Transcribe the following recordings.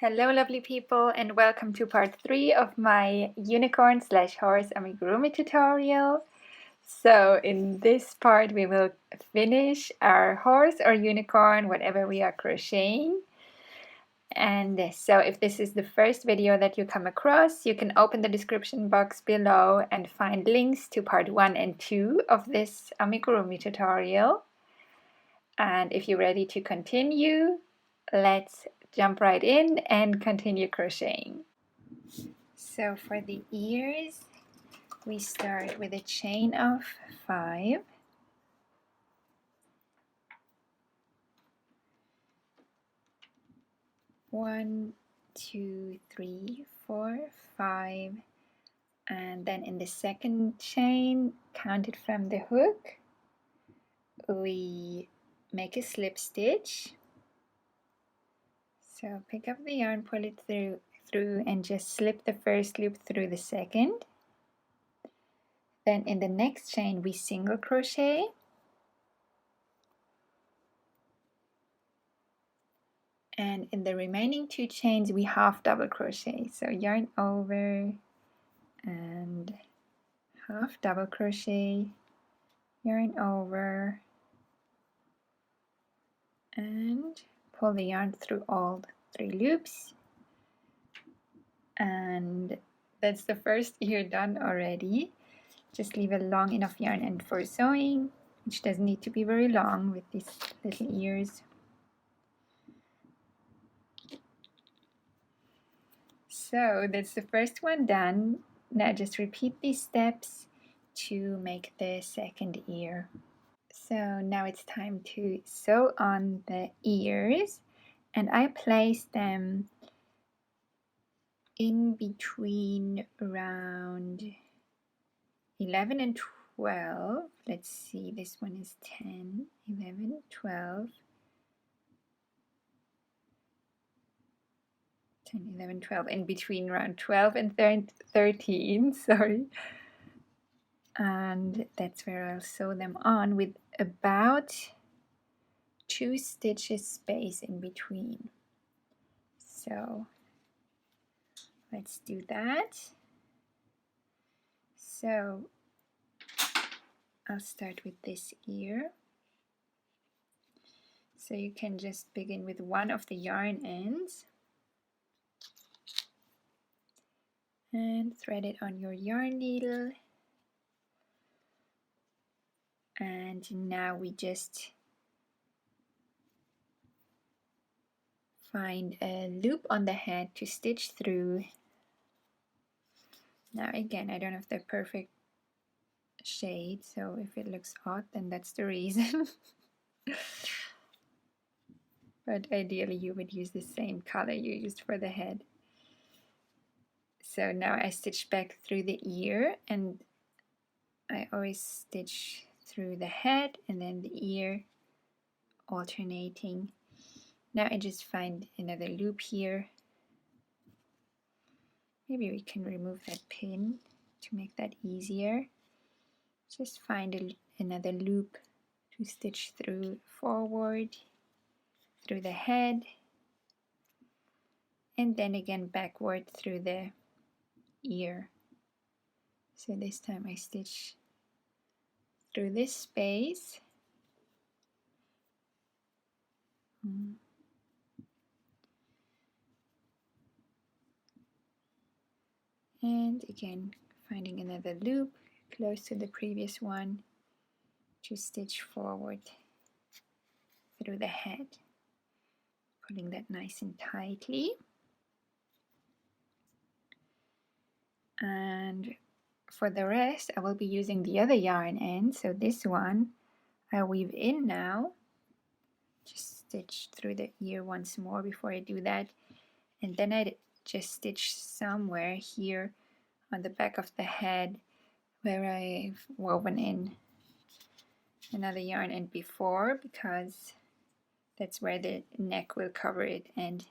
Hello lovely people, and welcome to part 3 of my unicorn slash horse amigurumi tutorial. So in this part we will finish our horse or unicorn, whatever we are crocheting. And so if this is the first video that you come across, you can open the description box below and find links to part 1 and 2 of this amigurumi tutorial. And if you're ready to continue, let's jump right in and continue crocheting. So for the ears, we start with a chain of 5. One, 2, 3, 4, 5, and then in the second chain, counted from the hook, we make a slip stitch. So pick up the yarn, pull it through and just slip the first loop through the second. Then in the next chain we single crochet, and in the remaining 2 chains we half double crochet. So yarn over and half double crochet, yarn over and pull the yarn through all 3 loops. And that's the first ear done already. Just leave a long enough yarn end for sewing, which doesn't need to be very long with these little ears. So that's the first one done. Now just repeat these steps to make the second ear. So now it's time to sew on the ears, and I place them in between around 11 and 12. Let's see, this one is 10, 11, 12, 10, 11, 12, in between around 12 and 13, sorry. And that's where I'll sew them on with about 2 stitches space in between. So let's do that. So I'll start with this ear. So you can just begin with one of the yarn ends and thread it on your yarn needle. And now we just find a loop on the head to stitch through. Now again, I don't have the perfect shade, so if it looks odd, then that's the reason. But ideally you would use the same color you used for the head. So now I stitch back through the ear, and I always stitch through the head and then the ear, alternating. Now I just find another loop here. Maybe we can remove that pin to make that easier. Just find another loop to stitch through forward, through the head, and then again backward through the ear. So this time I stitch through this space. And again finding another loop close to the previous one to stitch forward through the head, pulling that nice and tightly. And for the rest I will be using the other yarn end. So this one I weave in now. Just stitch through the ear once more before I do that, and then I just stitch somewhere here on the back of the head where I've woven in another yarn end before, because that's where the neck will cover it and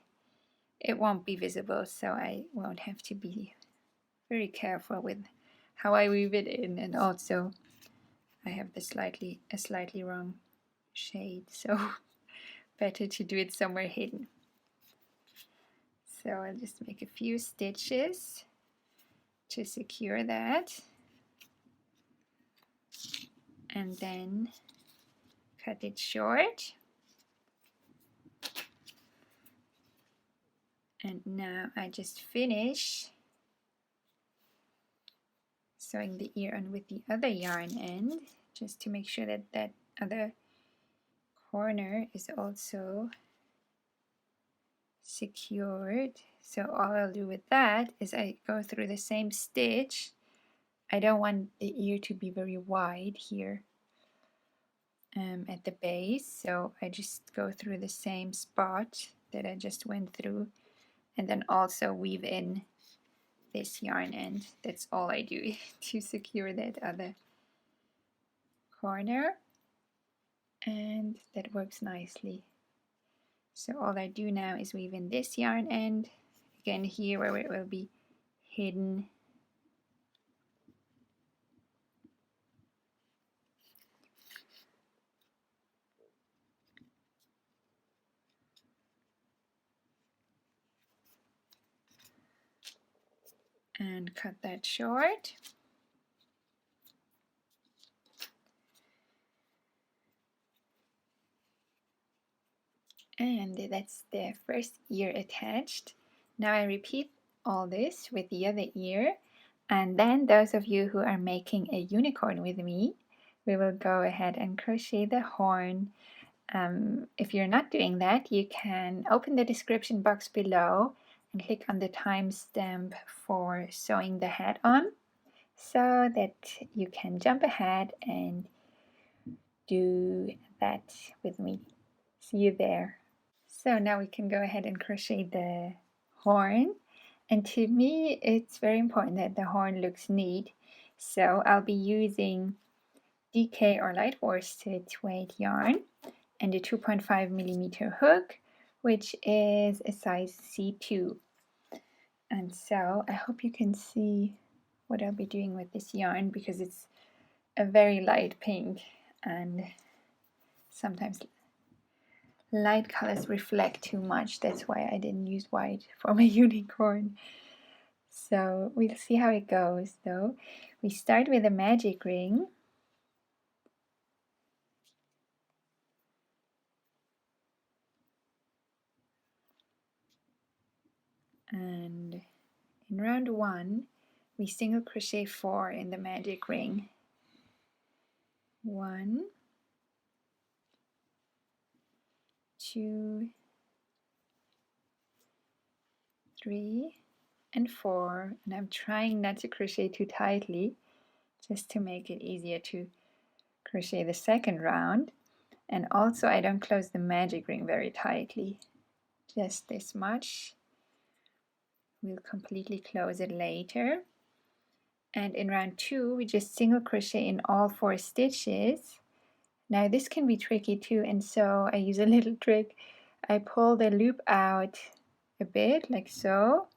it won't be visible, so I won't have to be very careful with how I weave it in. And also I have a slightly wrong shade, so better to do it somewhere hidden. So I'll just make a few stitches to secure that, and then cut it short. And now I just finish sewing the ear on with the other yarn end, just to make sure that that other corner is also secured. So all I'll do with that is I go through the same stitch. I don't want the ear to be very wide here at the base, so I just go through the same spot that I just went through, and then also weave in this yarn end. That's all I do to secure that other corner, and that works nicely. So all I do now is weave in this yarn end, again here where it will be hidden. And cut that short. And that's the first ear attached. Now I repeat all this with the other ear, and then those of you who are making a unicorn with me, we will go ahead and crochet the horn. If you're not doing that, you can open the description box below and click on the timestamp for sewing the head on, so that you can jump ahead and do that with me. See you there. So now we can go ahead and crochet the horn, and to me it's very important that the horn looks neat, so I'll be using DK or light worsted weight yarn and a 2.5mm hook, which is a size C2. And so I hope you can see what I'll be doing with this yarn, because it's a very light pink, and sometimes light colors reflect too much. That's why I didn't use white for my unicorn. So we'll see how it goes though. We start with a magic ring. And in round 1, we single crochet 4 in the magic ring. 1, 2, 3, and 4. And I'm trying not to crochet too tightly, just to make it easier to crochet the second round. And also I don't close the magic ring very tightly, just this much. We'll completely close it later. And in round 2, we just single crochet in all 4 stitches. Now this can be tricky too, and so I use a little trick. I pull the loop out a bit, like so,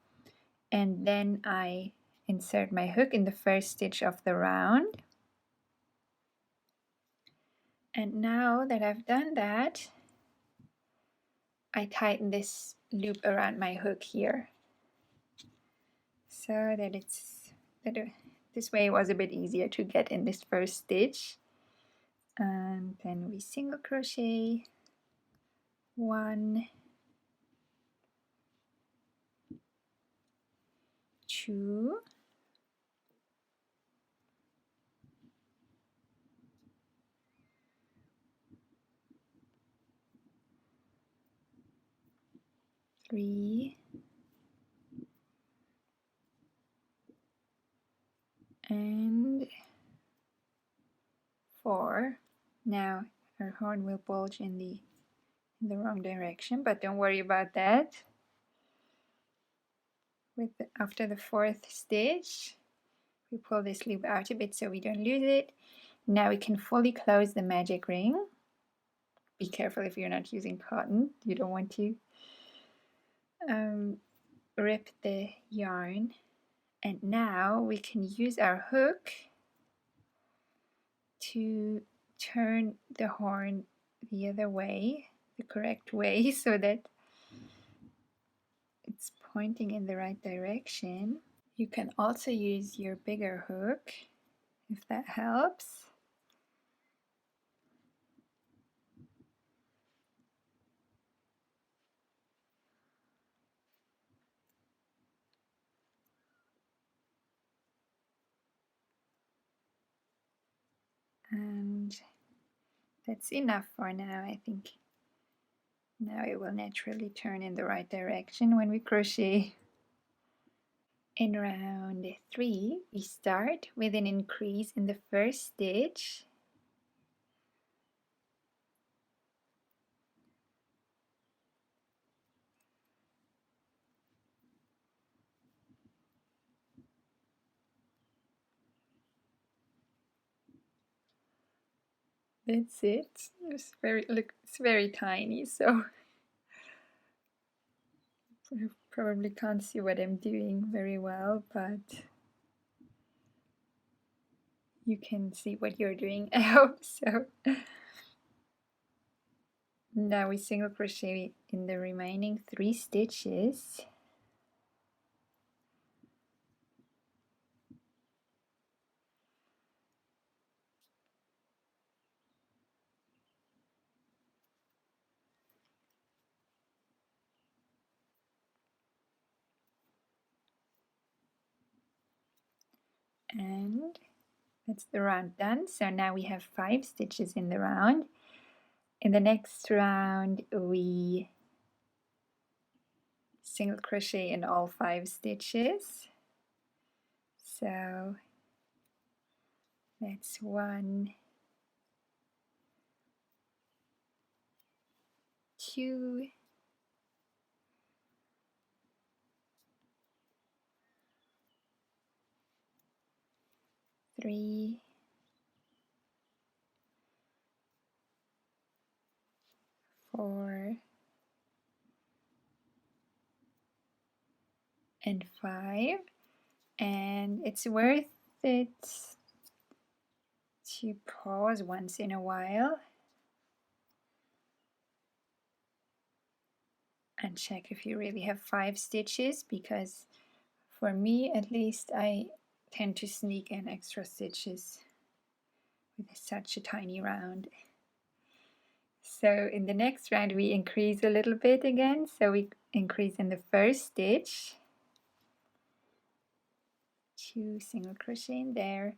and then I insert my hook in the first stitch of the round. And now that I've done that, I tighten this loop around my hook here, so that this way it was a bit easier to get in this first stitch. And then we single crochet 1, 2, 3, and 4. Now our horn will bulge in the wrong direction, but don't worry about that. After the 4th stitch, we pull this loop out a bit so we don't lose it. Now we can fully close the magic ring. Be careful if you're not using cotton, you don't want to rip the yarn. And now we can use our hook to turn the horn the other way, the correct way, so that it's pointing in the right direction. You can also use your bigger hook if that helps. And that's enough for now, I think. Now it will naturally turn in the right direction when we crochet. In round 3, we start with an increase in the first stitch. That's it. It's very tiny, so you probably can't see what I'm doing very well, but you can see what you're doing, I hope so. Now we single crochet in the remaining 3 stitches. And that's the round done. So now we have 5 stitches in the round. In the next round we single crochet in all 5 stitches. So that's 1, 2, 3, 4, and 5, and it's worth it to pause once in a while and check if you really have 5 stitches, because for me at least I tend to sneak in extra stitches with such a tiny round. So in the next round we increase a little bit again, so we increase in the first stitch, 2 single crochet in there,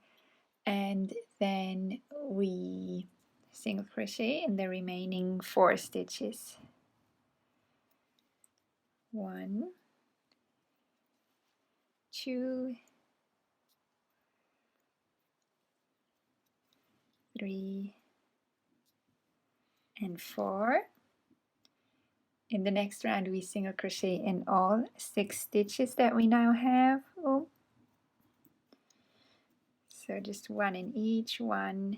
and then we single crochet in the remaining 4 stitches. 1, 2, 3, and 4. In the next round we single crochet in all 6 stitches that we now have. Oh. So just 1 in each. 1,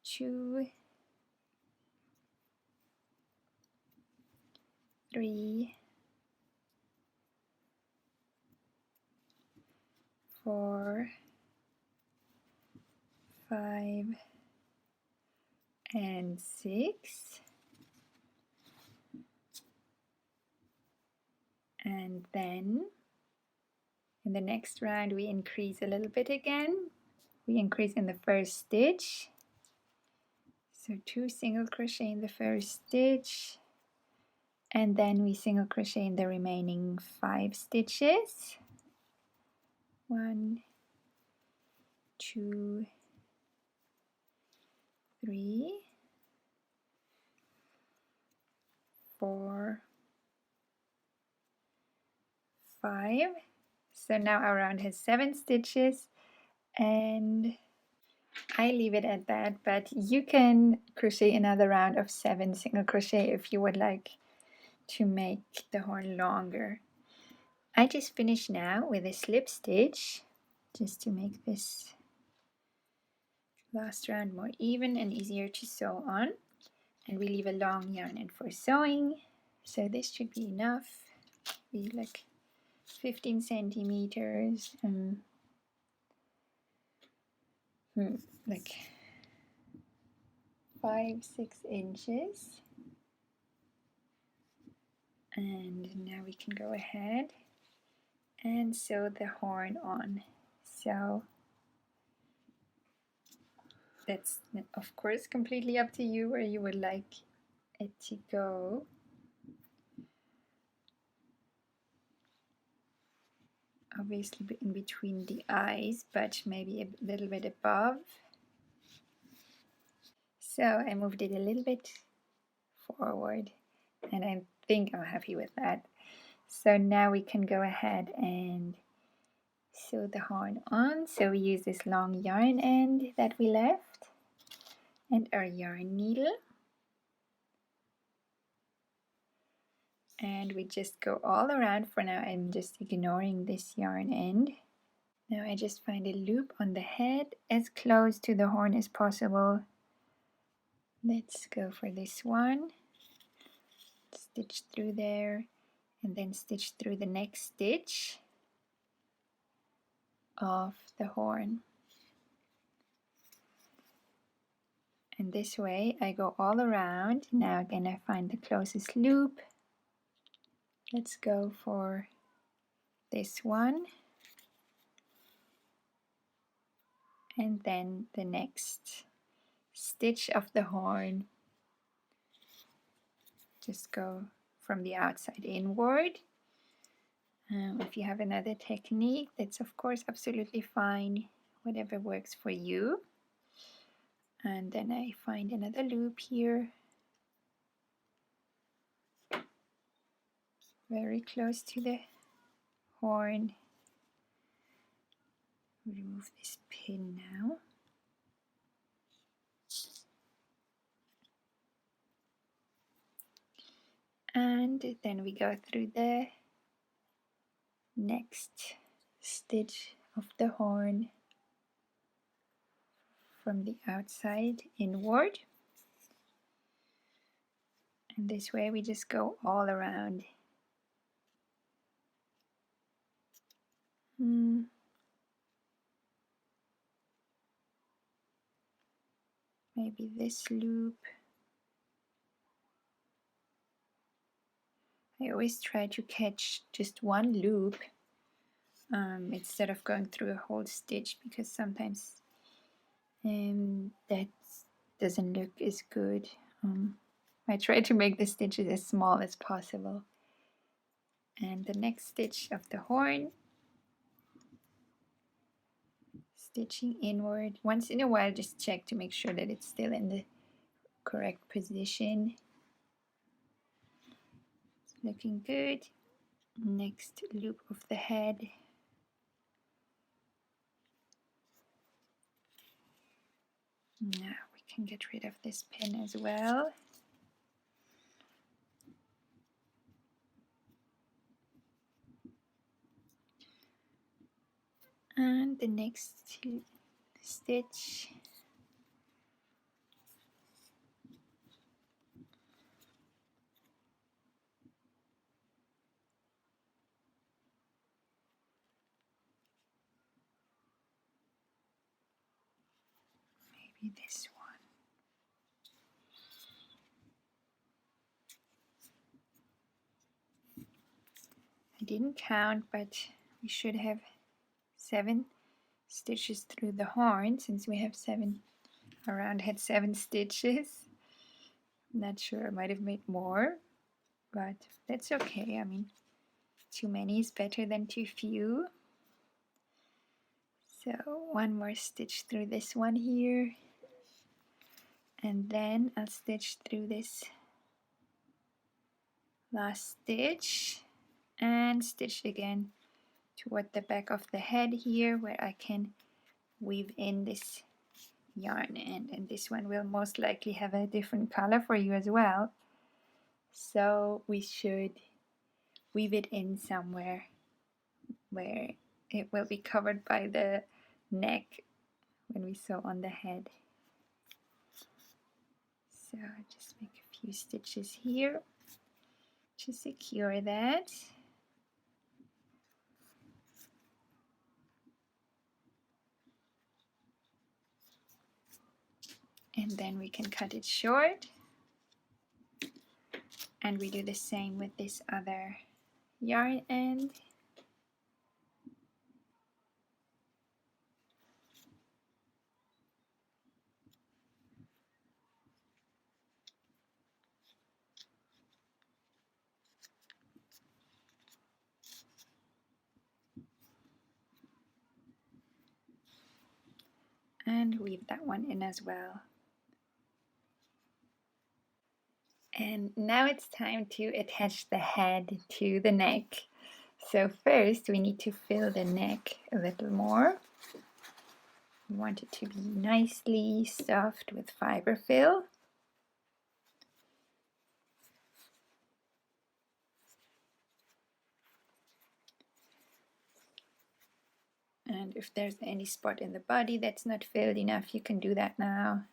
2, 3, 4, 5, and 6. And then in the next round we increase a little bit again. We increase in the first stitch. So 2 single crochet in the first stitch, and then we single crochet in the remaining 5 stitches. 1, 2, 3, 4, 5. So now our round has 7 stitches, and I leave it at that, but you can crochet another round of 7 single crochet if you would like to make the horn longer. I just finished now with a slip stitch just to make this last round more even and easier to sew on, and we leave a long yarn end for sewing, so this should be enough, be like 15 centimeters and like 5-6 inches. And now we can go ahead and sew the horn on. So that's of course completely up to you where you would like it to go. Obviously in between the eyes, but maybe a little bit above. So I moved it a little bit forward and I think I'm happy with that. So now we can go ahead and sew the horn on. So we use this long yarn end that we left and our yarn needle. And we just go all around. For now I'm just ignoring this yarn end. Now I just find a loop on the head as close to the horn as possible. Let's go for this one. Stitch through there and then stitch through the next stitch of the horn. And this way I go all around. Now again I find the closest loop. Let's go for this one. And then the next stitch of the horn. Just go from the outside inward. If you have another technique, that's of course absolutely fine, whatever works for you. And then I find another loop here, very close to the horn. Remove this pin now. And then we go through the next stitch of the horn from the outside inward. And this way we just go all around. Maybe this loop. I always try to catch just one loop instead of going through a whole stitch, because sometimes that doesn't look as good. I try to make the stitches as small as possible. And the next stitch of the horn, stitching inward. Once in a while just check to make sure that it's still in the correct position. It's looking good. Next loop of the head. Now we can get rid of this pin as well. And the next stitch. Maybe this one. I didn't count, but we should have 7 stitches through the horn, since we have 7 around had 7 stitches. I'm not sure, I might have made more, but that's okay. I mean, too many is better than too few. So one more stitch through this one here, and then I'll stitch through this last stitch and stitch again toward the back of the head here, where I can weave in this yarn end, and this one will most likely have a different color for you as well, so we should weave it in somewhere where it will be covered by the neck when we sew on the head. So just make a few stitches here to secure that. And then we can cut it short And we do the same with this other yarn end. And weave that one in as well. And now it's time to attach the head to the neck. So first we need to fill the neck a little more. We want it to be nicely stuffed with fiber fill. And if there's any spot in the body that's not filled enough, you can do that now.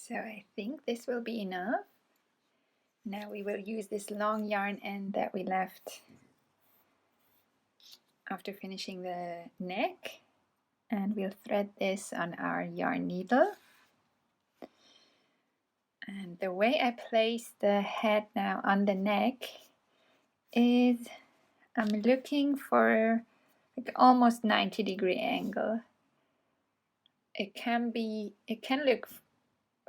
So I think this will be enough. Now we will use this long yarn end that we left after finishing the neck, and we'll thread this on our yarn needle. And the way I place the head now on the neck is I'm looking for like almost 90-degree angle. It can look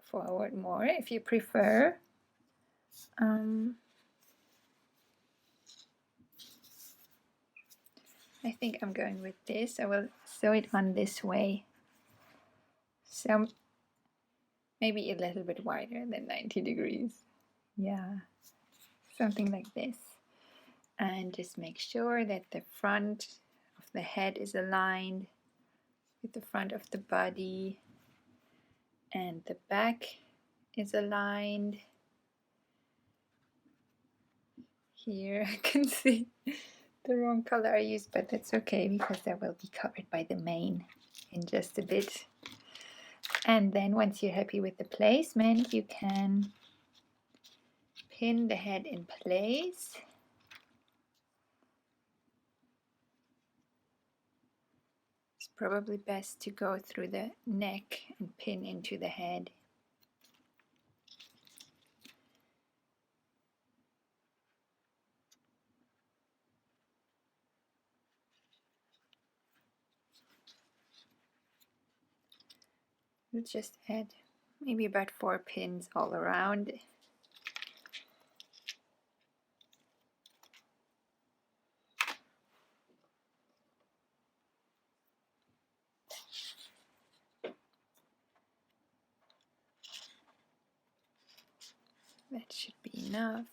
forward more if you prefer. I think I'm going with this. I will sew it on this way. So maybe a little bit wider than 90 degrees. Yeah, something like this. And just make sure that the front of the head is aligned with the front of the body, and the back is aligned. Here I can see the wrong color I used, but that's okay because that will be covered by the mane in just a bit. And then once you're happy with the placement, you can pin the head in place. It's probably best to go through the neck and pin into the head. We'll just add maybe about 4 pins all around. That should be enough.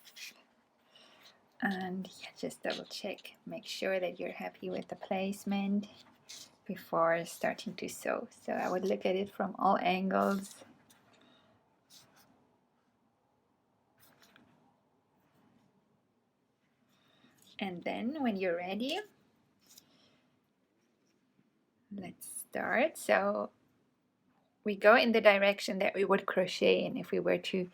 And yeah, just double check, make sure that you're happy with the placement before starting to sew. So I would look at it from all angles. And then when you're ready, let's start. So we go in the direction that we would crochet in if we were to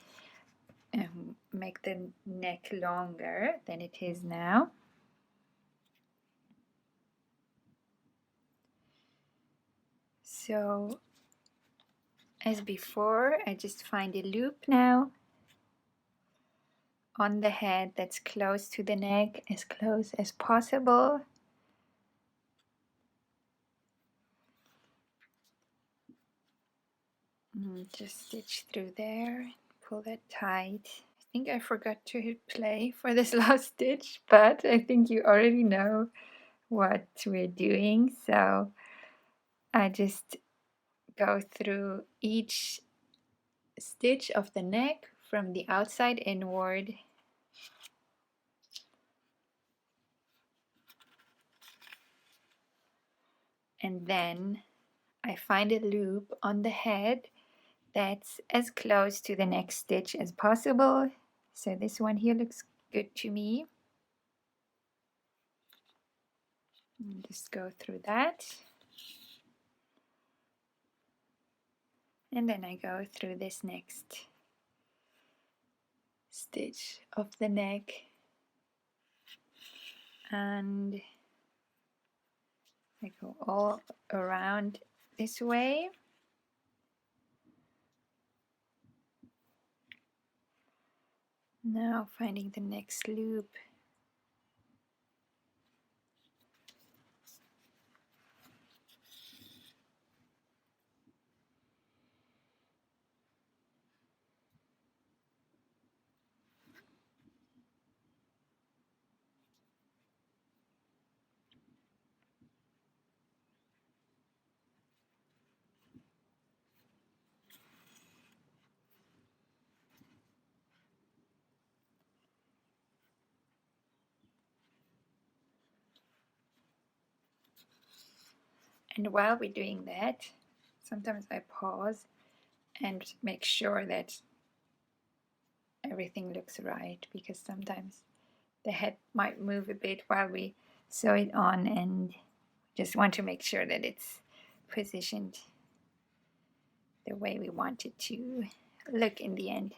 make the neck longer than it is now. So as before, I just find a loop now on the head that's close to the neck, as close as possible. and just stitch through there, pull that tight. I think I forgot to hit play for this last stitch, but I think you already know what we're doing, so I just go through each stitch of the neck from the outside inward, and then I find a loop on the head that's as close to the next stitch as possible. So this one here looks good to me. And just go through that. And then I go through this next stitch of the neck. And I go all around this way. Now finding the next loop. And while we're doing that, sometimes I pause and make sure that everything looks right, because sometimes the head might move a bit while we sew it on, and just want to make sure that it's positioned the way we want it to look in the end.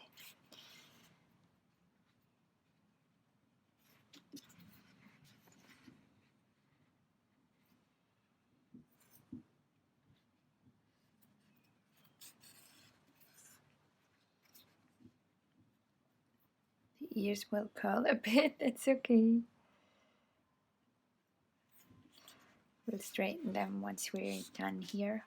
The ears will curl a bit, that's okay. We'll straighten them once we're done here.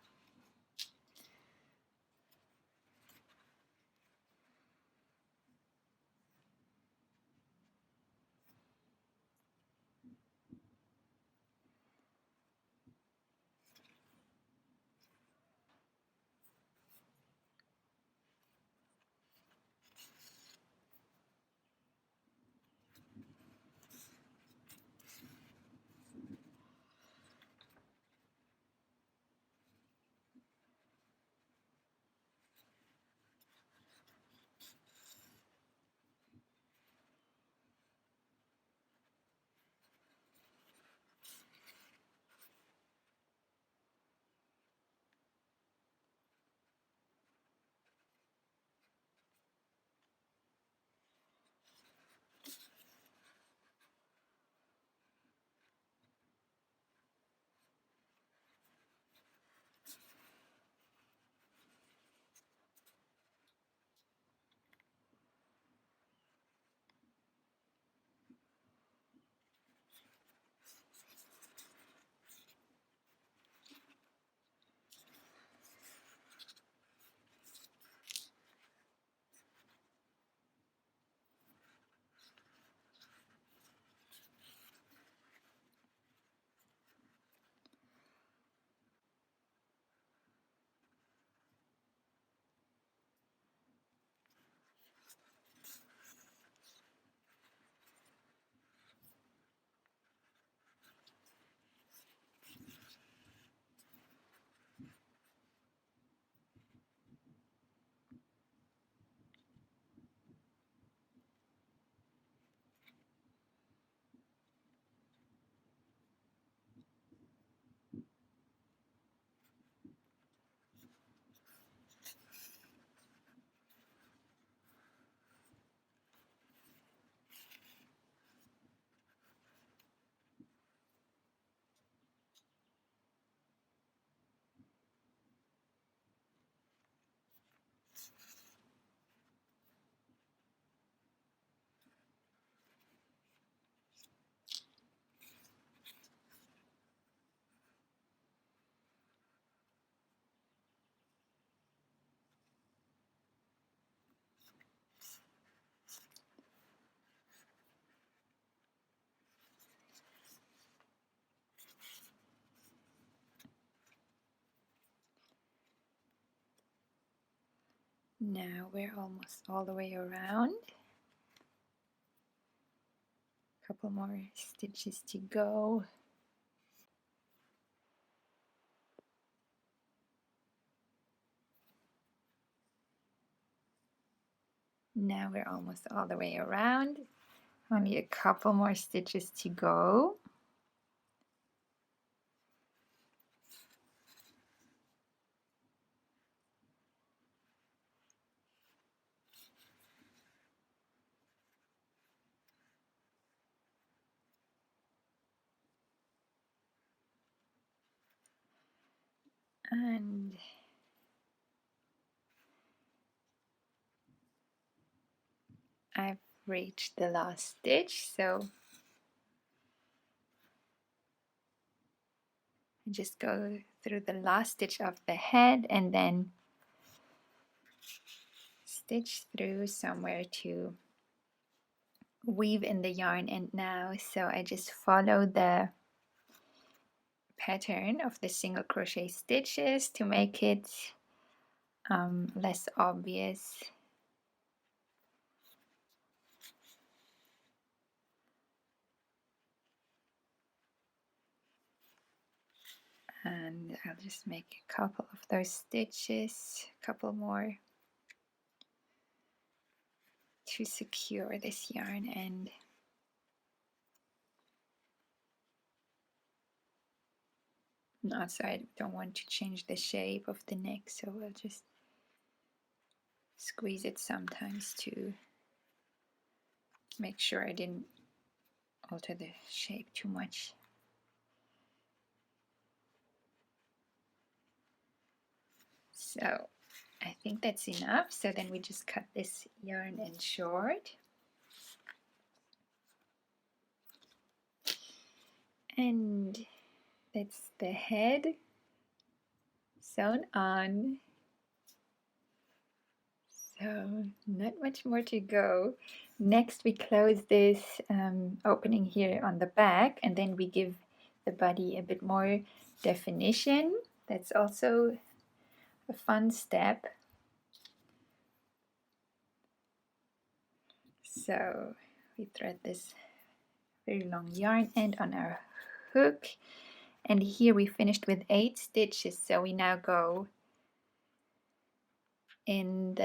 Now we're almost all the way around. A couple more stitches to go. Now we're almost all the way around. Only a couple more stitches to go. And I've reached the last stitch, so I just go through the last stitch of the head and then stitch through somewhere to weave in the yarn end now. So I just follow the pattern of the single crochet stitches to make it less obvious. And I'll just make a couple of those stitches, a couple more to secure this yarn end. Also, I don't want to change the shape of the neck, so I'll just squeeze it sometimes to make sure I didn't alter the shape too much. So I think that's enough. So then we just cut this yarn end short. And that's the head sewn on. So not much more to go. Next we close this opening here on the back, and then we give the body a bit more definition. That's also a fun step. So we thread this very long yarn end on our hook, and here we finished with 8 stitches, so we now go through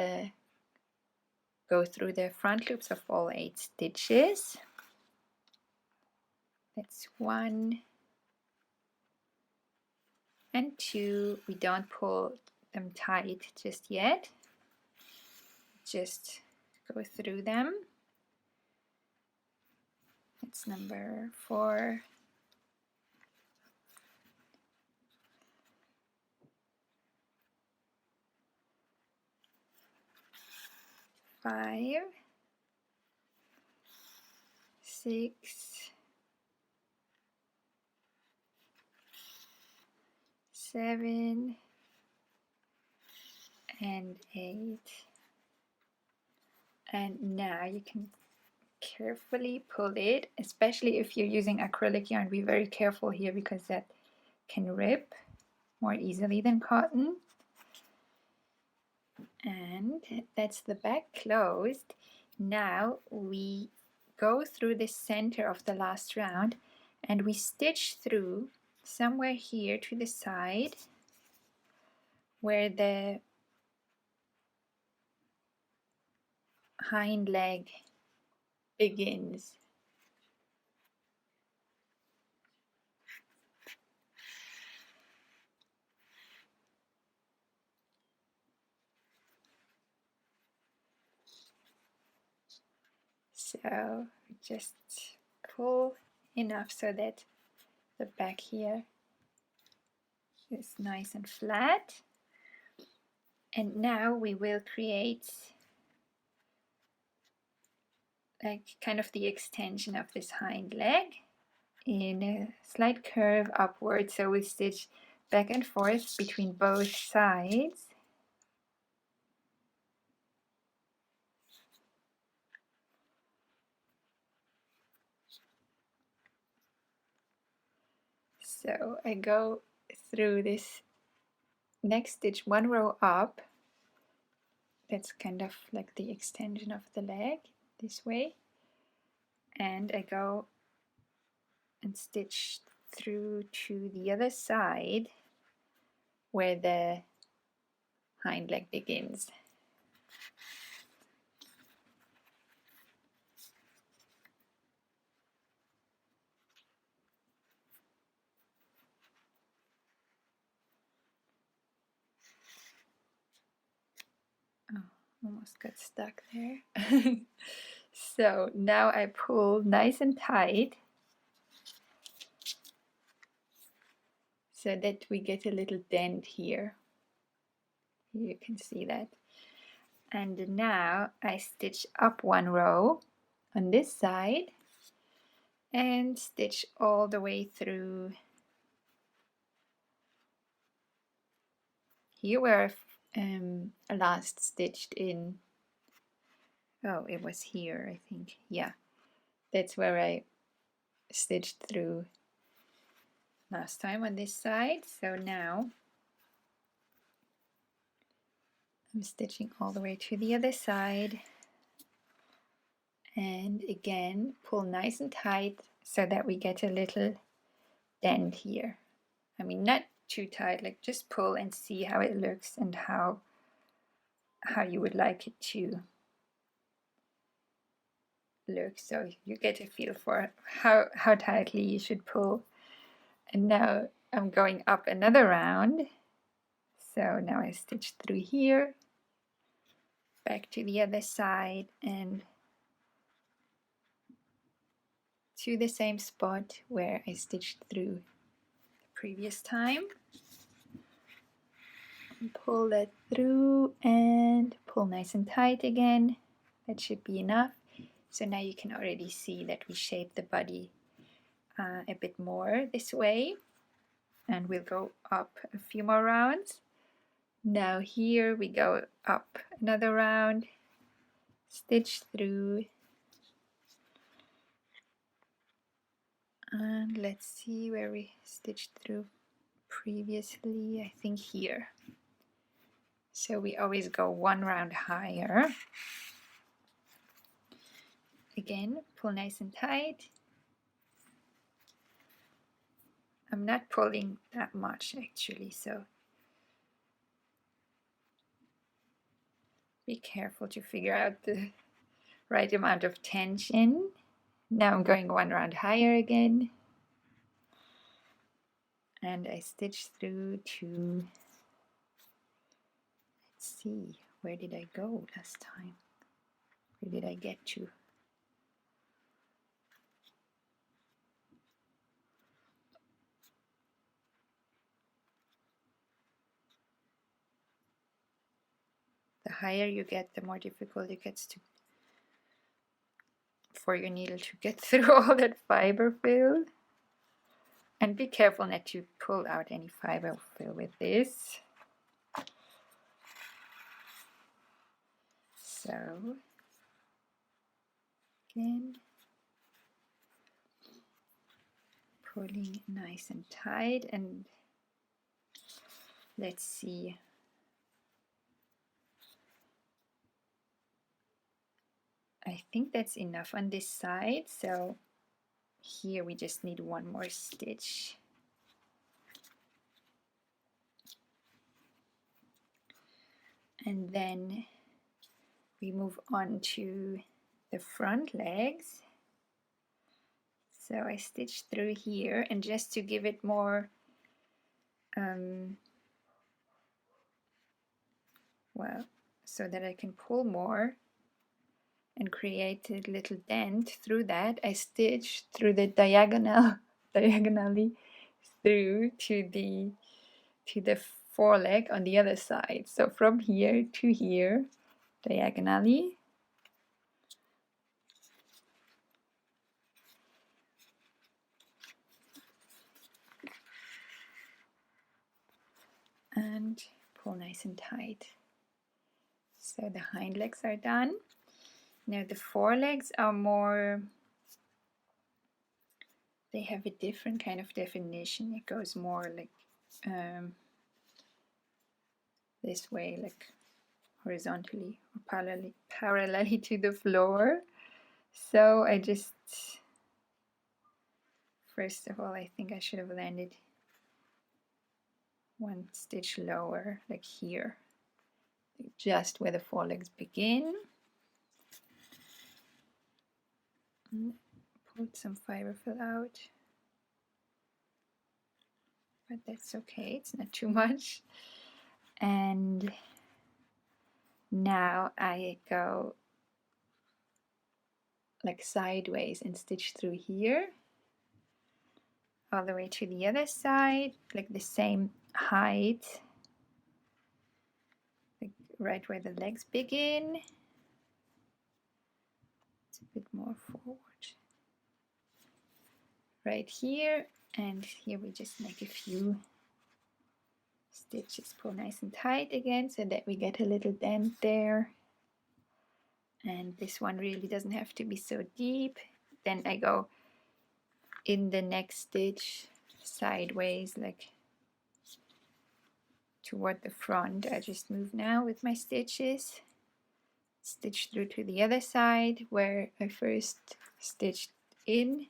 the front loops of all 8 stitches. That's 1 and 2. We don't pull them tight just yet, just go through them. That's number 4. 5, 6, 7, and 8. And now you can carefully pull it, especially if you're using acrylic yarn. Be very careful here because that can rip more easily than cotton. And that's the back closed. Now we go through the center of the last round and we stitch through somewhere here to the side where the hind leg begins. So just pull enough so that the back here is nice and flat. And now we will create like kind of the extension of this hind leg in a slight curve upward. So we stitch back and forth between both sides. So I go through this next stitch 1 row up that's kind of like the extension of the leg this way, and I go and stitch through to the other side where the hind leg begins. Oh, almost got stuck there. So now I pull nice and tight so that we get a little dent here. You can see that. And now I stitch up one row on this side and stitch all the way through here where I last stitched in. Oh, it was here, I think. Yeah, that's where I stitched through last time on this side. So now I'm stitching all the way to the other side, and again pull nice and tight so that we get a little dent here. I mean, not too tight, like just pull and see how it looks and how you would like it to look, so you get a feel for how tightly you should pull. And now I'm going up another round, so now I stitch through here, back to the other side, and to the same spot where I stitched through the previous time. And pull that through and pull nice and tight again. That should be enough. So now you can already see that we shape the body a bit more this way, and we'll go up a few more rounds. Now here we go up another round, stitch through, and let's see where we stitched through previously. I think here. So we always go one round higher. Again, pull nice and tight. I'm not pulling that much actually, so be careful to figure out the right amount of tension. Now I'm going one round higher again, and I stitch through to, let's see, where did I go last time? Where did I get to? The higher you get, the more difficult it gets to for your needle to get through all that fiber fill. And be careful not to pull out any fiber fill with this. So again, pulling nice and tight, and let's see. I think that's enough on this side, so here we just need one more stitch. And then we move on to the front legs. So I stitch through here, and just to give it more well, so that I can pull more and create a little dent through that, I stitch through the diagonally through to the foreleg on the other side. So from here to here, diagonally. And pull nice and tight. So the hind legs are done. Now the forelegs are more, they have a different kind of definition. It goes more like this way, like horizontally or parallelly to the floor. So I just, first of all, I think I should have landed one stitch lower, like here, just where the forelegs begin. Pulled some fiber fill out, but that's okay, it's not too much. And now I go like sideways and stitch through here all the way to the other side, like the same height, like right where the legs begin. It's a bit more forward. Right here, and here we just make a few stitches, pull nice and tight again so that we get a little dent there. And this one really doesn't have to be so deep. Then I go in the next stitch sideways, like toward the front. I just move now with my stitches, stitch through to the other side where I first stitched in,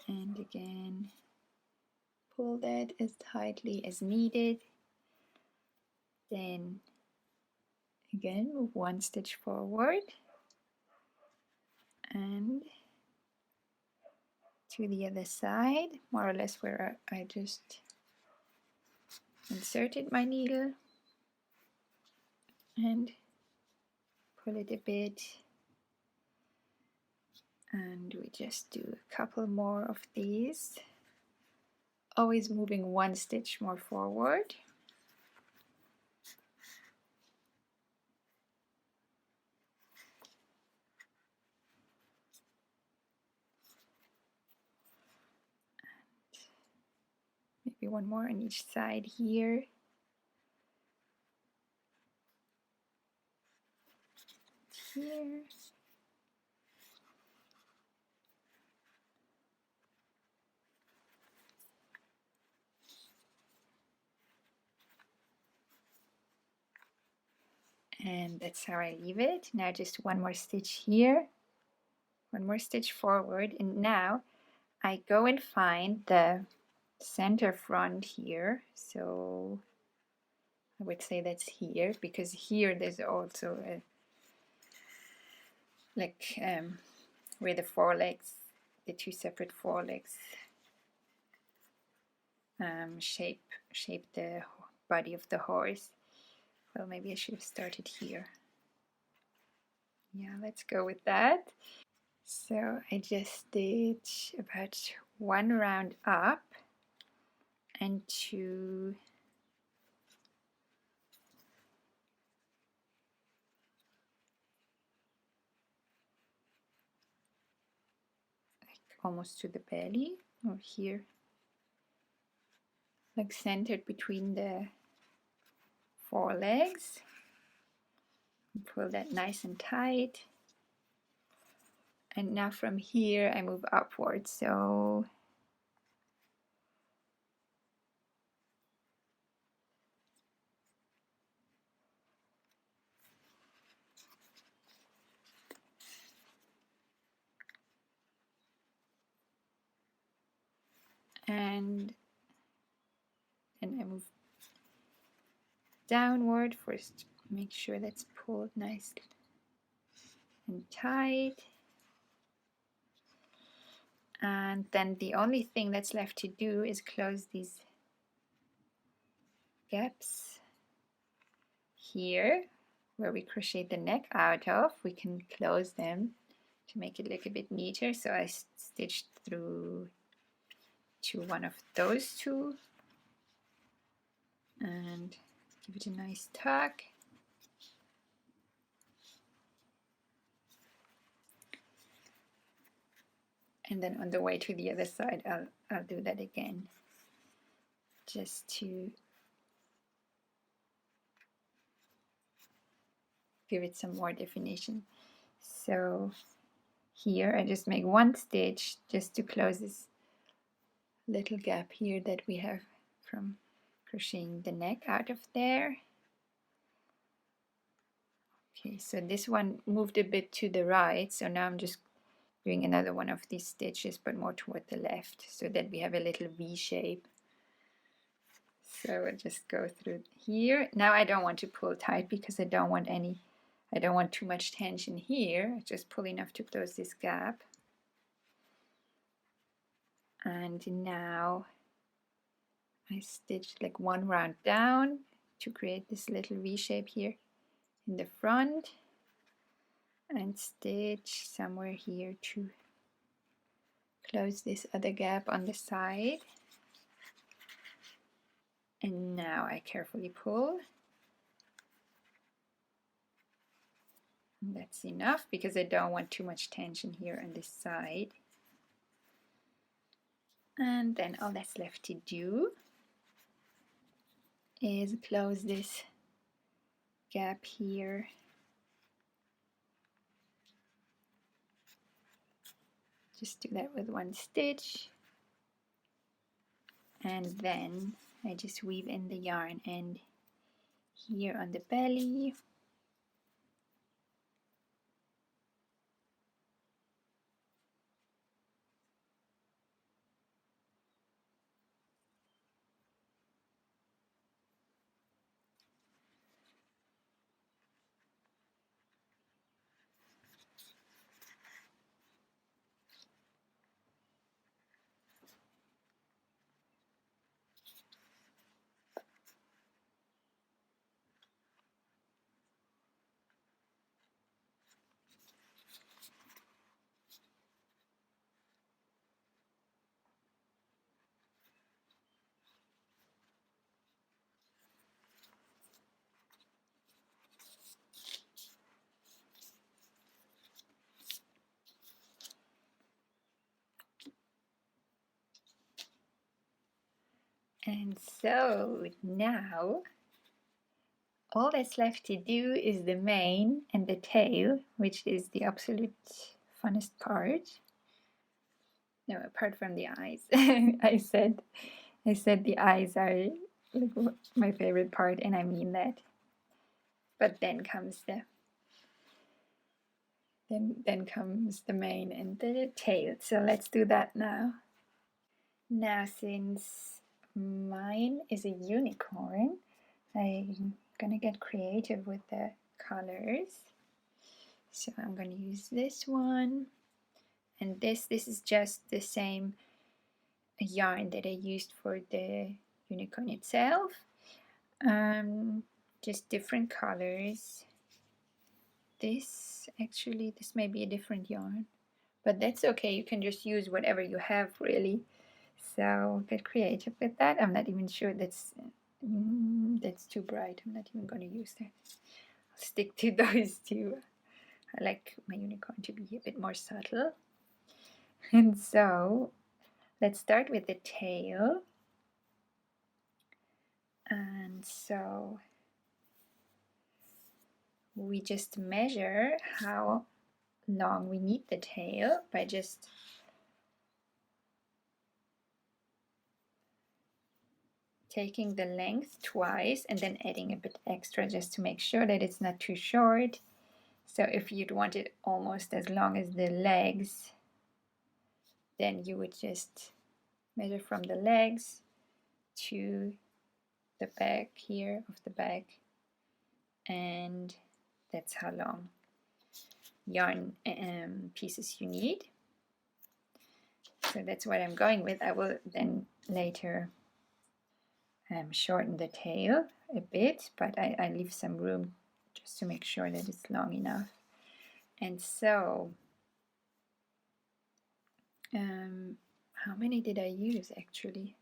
and again pull that as tightly as needed. Then again move one stitch forward and to the other side, more or less where I just inserted my needle, and pull it a bit, and we just do a couple more of these, always moving one stitch more forward. Maybe one more on each side here. Here. And that's how I leave it. Now just one more stitch here, one more stitch forward, and now I go and find the center front here. So I would say that's here, because here there's also a like where the forelegs, the two separate forelegs shape the body of the horse. Well, maybe I should have started here. Yeah, let's go with that. So I just stitch about one round up and two almost to the belly, or here, like centered between the forelegs. Pull that nice and tight. And now from here I move upwards, so and then I move downward. First make sure that's pulled nice and tight, and then the only thing that's left to do is close these gaps here where we crochet the neck out of. We can close them to make it look a bit neater, so I stitched through to one of those two and give it a nice tuck. And then on the way to the other side I'll do that again, just to give it some more definition. So here I just make one stitch just to close this little gap here that we have from crocheting the neck out of there, Okay, so this one moved a bit to the right, so now I'm just doing another one of these stitches, but more toward the left, so that we have a little V shape. So I just go through here. Now I don't want to pull tight because I don't want too much tension here. I just pull enough to close this gap. And now I stitch like one round down to create this little V shape here in the front, and stitch somewhere here to close this other gap on the side. And now I carefully pull. And that's enough because I don't want too much tension here on this side. And then all that's left to do is close this gap here. Just do that with one stitch. And then I just weave in the yarn end here on the belly. And so now all that's left to do is the mane and the tail, which is the absolute funnest part. No, apart from the eyes. I said the eyes are like my favorite part, and I mean that. But then comes the mane and the tail. So let's do that now. Now, since mine is a unicorn, I'm gonna get creative with the colors. So I'm gonna use this one, and this is just the same yarn that I used for the unicorn itself. Just different colors. This may be a different yarn, but that's okay. You can just use whatever you have, really. So get creative with that. I'm not even sure that's too bright. I'm not even going to use that. I'll stick to those two. I like my unicorn to be a bit more subtle. And so let's start with the tail. And so we just measure how long we need the tail by just taking the length twice and then adding a bit extra just to make sure that it's not too short. So if you'd want it almost as long as the legs, then you would just measure from the legs to the back here of the back, and that's how long yarn pieces you need. So that's what I'm going with. I will then later shorten the tail a bit, but I leave some room just to make sure that it's long enough. And so how many did I use actually?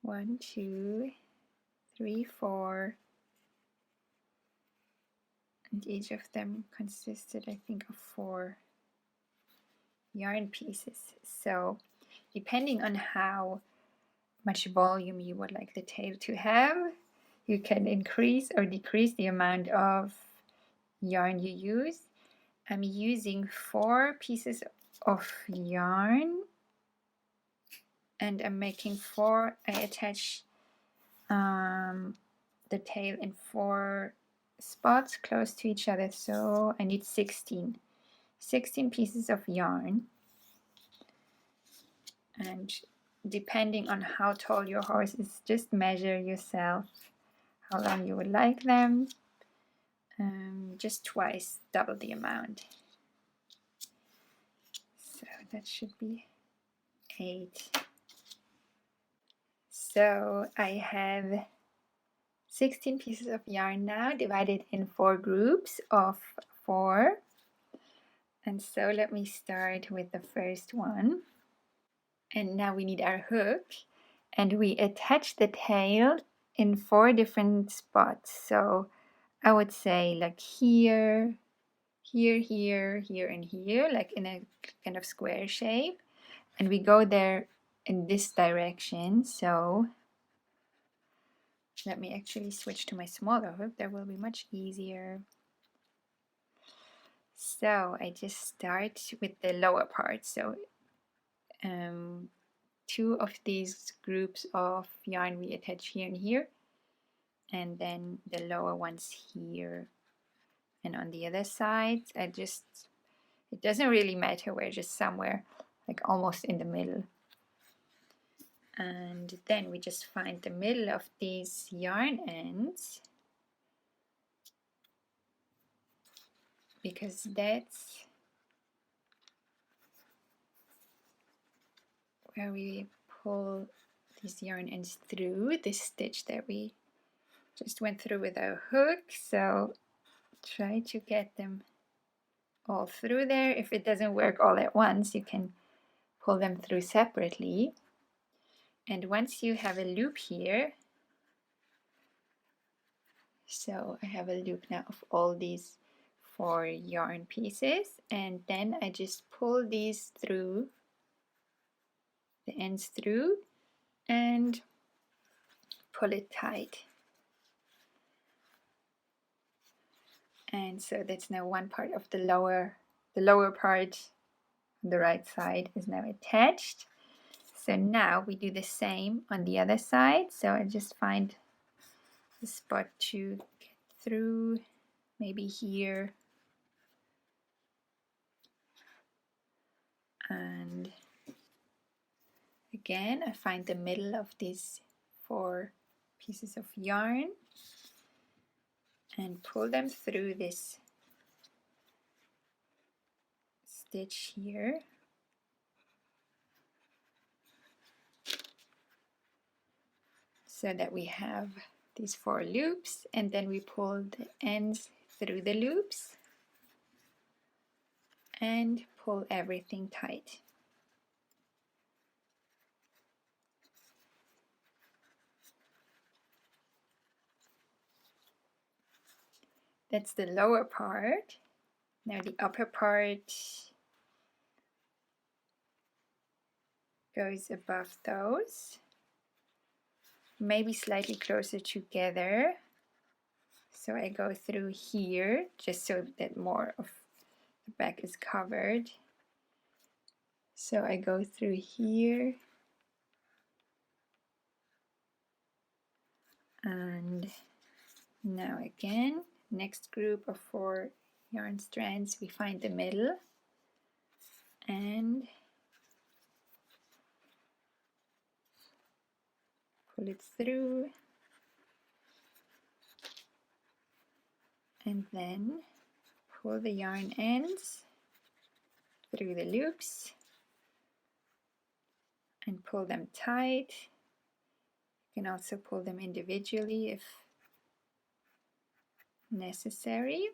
1, 2, 3, 4, and each of them consisted, I think, of 4 yarn pieces. So depending on how much volume you would like the tail to have, you can increase or decrease the amount of yarn you use. I'm using 4 pieces of yarn, and I'm making 4. I attach the the tail in 4 spots close to each other, so I need 16 pieces of yarn. And depending on how tall your horse is, just measure yourself how long you would like them. Just twice, double the amount. So that should be 8. So I have 16 pieces of yarn now, divided in 4 groups of 4. And so let me start with the first one. And now we need our hook, and we attach the tail in 4 different spots. So I would say like here, here, here, here, and here, like in a kind of square shape. And we go there in this direction. So let me actually switch to my smaller hook. That will be much easier. So I just start with the lower part. So 2 of these groups of yarn we attach here and here, and then the lower ones here. And on the other side, it doesn't really matter where, just somewhere like almost in the middle. And then we just find the middle of these yarn ends, because that's where we pull these yarn ends through this stitch that we just went through with our hook. So try to get them all through there. If it doesn't work all at once, you can pull them through separately. And once you have a loop here, so I have a loop now of all these 4 yarn pieces, and then I just pull these through, the ends through, and pull it tight. And so that's now one part of the lower part on the right side is now attached. So now we do the same on the other side. So I just find the spot to get through, maybe here. And again, I find the middle of these 4 pieces of yarn and pull them through this stitch here. So that we have these 4 loops, and then we pull the ends through the loops and pull everything tight. That's the lower part. Now the upper part goes above those, maybe slightly closer together. So I go through here just so that more of the back is covered. So I go through here, and now again, next group of 4 yarn strands, we find the middle and pull it through, and then pull the yarn ends through the loops and pull them tight. You can also pull them individually if necessary.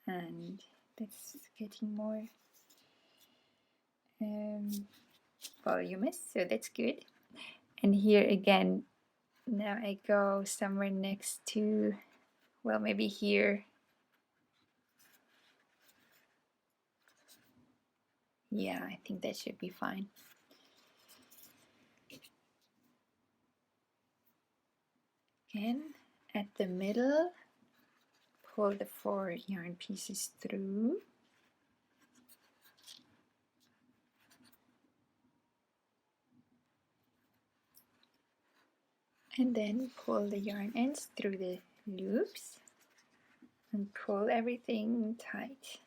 And that's getting more voluminous, so that's good. And here again, now I go somewhere next to, well, maybe here. Yeah, I think that should be fine. Again, at the middle, pull the 4 yarn pieces through. And then pull the yarn ends through the loops and pull everything tight.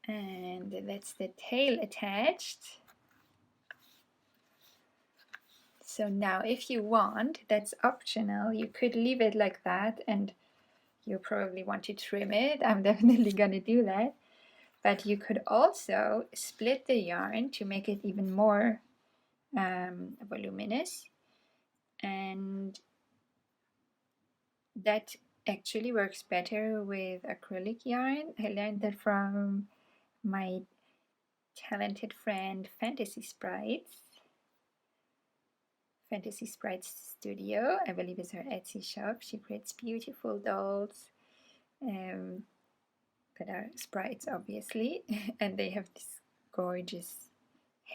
And that's the tail attached. So now if you want, that's optional, you could leave it like that, and you probably want to trim it. I'm definitely gonna do that. But you could also split the yarn to make it even more voluminous, and that actually works better with acrylic yarn. I learned that from my talented friend Fantasy Sprites Studio, I believe is her Etsy shop. She creates beautiful dolls that are sprites, obviously, and they have these gorgeous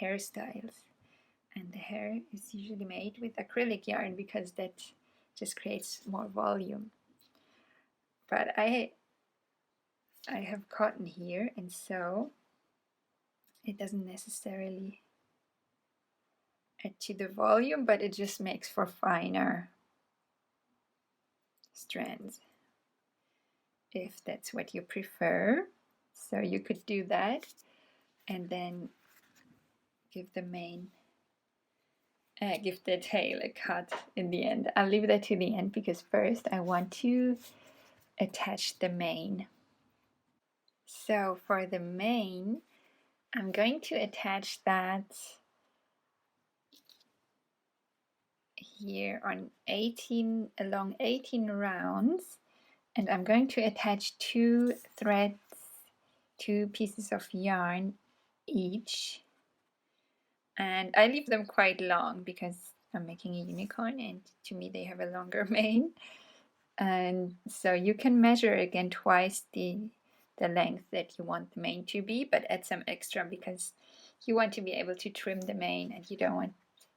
hairstyles. And the hair is usually made with acrylic yarn because that just creates more volume. But I have cotton here, and so it doesn't necessarily add to the volume, but it just makes for finer strands if that's what you prefer. So you could do that and then give the tail a cut in the end. I'll leave that to the end because first I want to attach the mane. So for the mane, I'm going to attach that here on along 18 rounds, and I'm going to attach 2 threads, 2 pieces of yarn each, and I leave them quite long because I'm making a unicorn and to me they have a longer mane. And so you can measure again twice the length that you want the mane to be, but add some extra because you want to be able to trim the mane and you don't want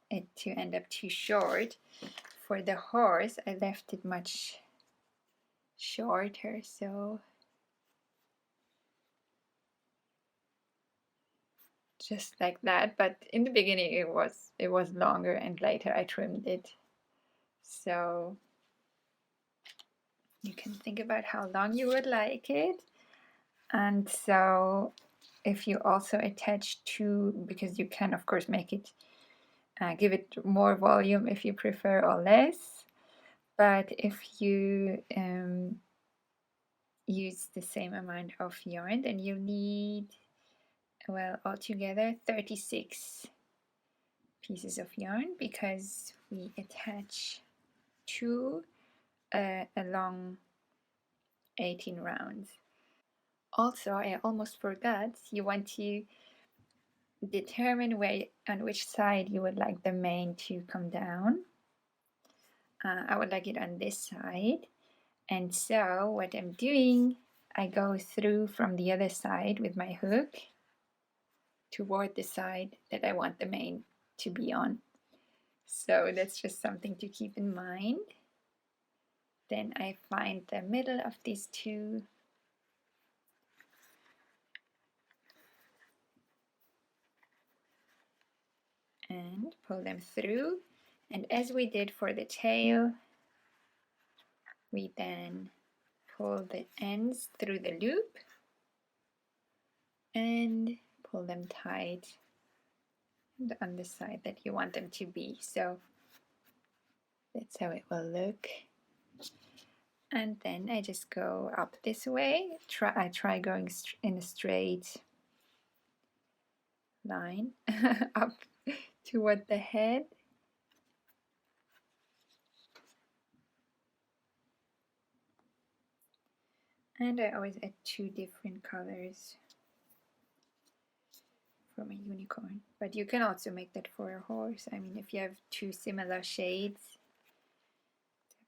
it to end up too short. For the horse, I left it much shorter, so just like that. But in the beginning it was longer, and later I trimmed it. So you can think about how long you would like it. And so if you also attach 2, because you can of course make it give it more volume if you prefer, or less, but if you use the same amount of yarn, then you need, well, altogether 36 pieces of yarn because we attach 2 along 18 rounds. Also, I almost forgot, you want to determine on which side you would like the mane to come down. I would like it on this side, and so what I'm doing, I go through from the other side with my hook toward the side that I want the mane to be on. So that's just something to keep in mind. Then I find the middle of these 2 and pull them through. And as we did for the tail, we then pull the ends through the loop and pull them tight on the side that you want them to be. So that's how it will look. And then I just go up this way. I try going in a straight line up toward the head. And I always add 2 different colors for my unicorn. But you can also make that for a horse. I mean, if you have 2 similar shades,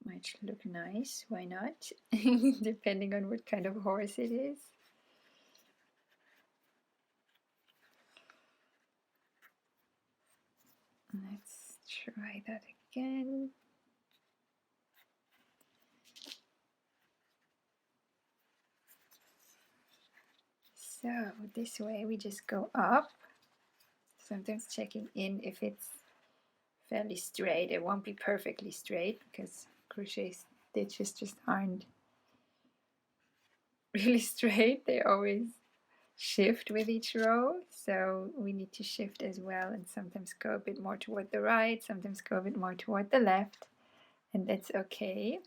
that might look nice. Why not? Depending on what kind of horse it is. Let's try that again. So this way we just go up, sometimes checking in if it's fairly straight. It won't be perfectly straight because crochet stitches just aren't really straight. They always shift with each row, so we need to shift as well and sometimes go a bit more toward the right, sometimes go a bit more toward the left, and that's okay.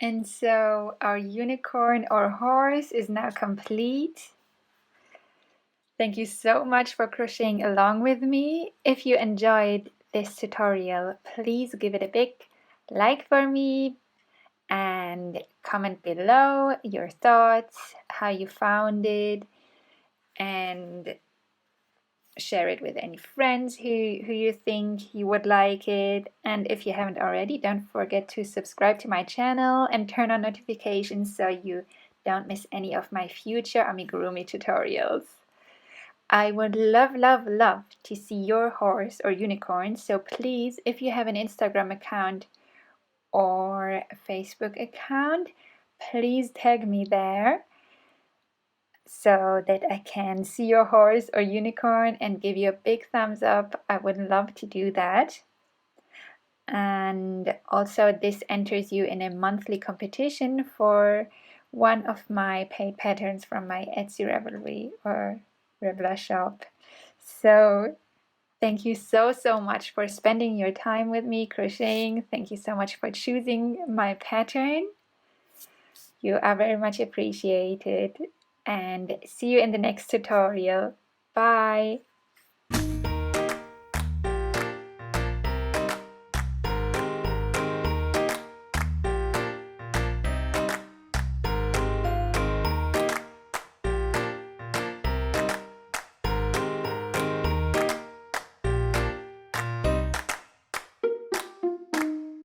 And so our unicorn or horse is now complete. Thank you so much for crocheting along with me. If you enjoyed this tutorial, please give it a big like for me and comment below your thoughts, how you found it, and share it with any friends who you think you would like it. And if you haven't already, don't forget to subscribe to my channel and turn on notifications so you don't miss any of my future amigurumi tutorials. I would love, love, love to see your horse or unicorn, so please, if you have an Instagram account or a Facebook account, please tag me there so that I can see your horse or unicorn and give you a big thumbs up. I would love to do that. And also this enters you in a monthly competition for one of my paid patterns from my Etsy Revelry or Revla shop. So thank you so much for spending your time with me crocheting. Thank you so much for choosing my pattern. You are very much appreciated. And see you in the next tutorial. Bye!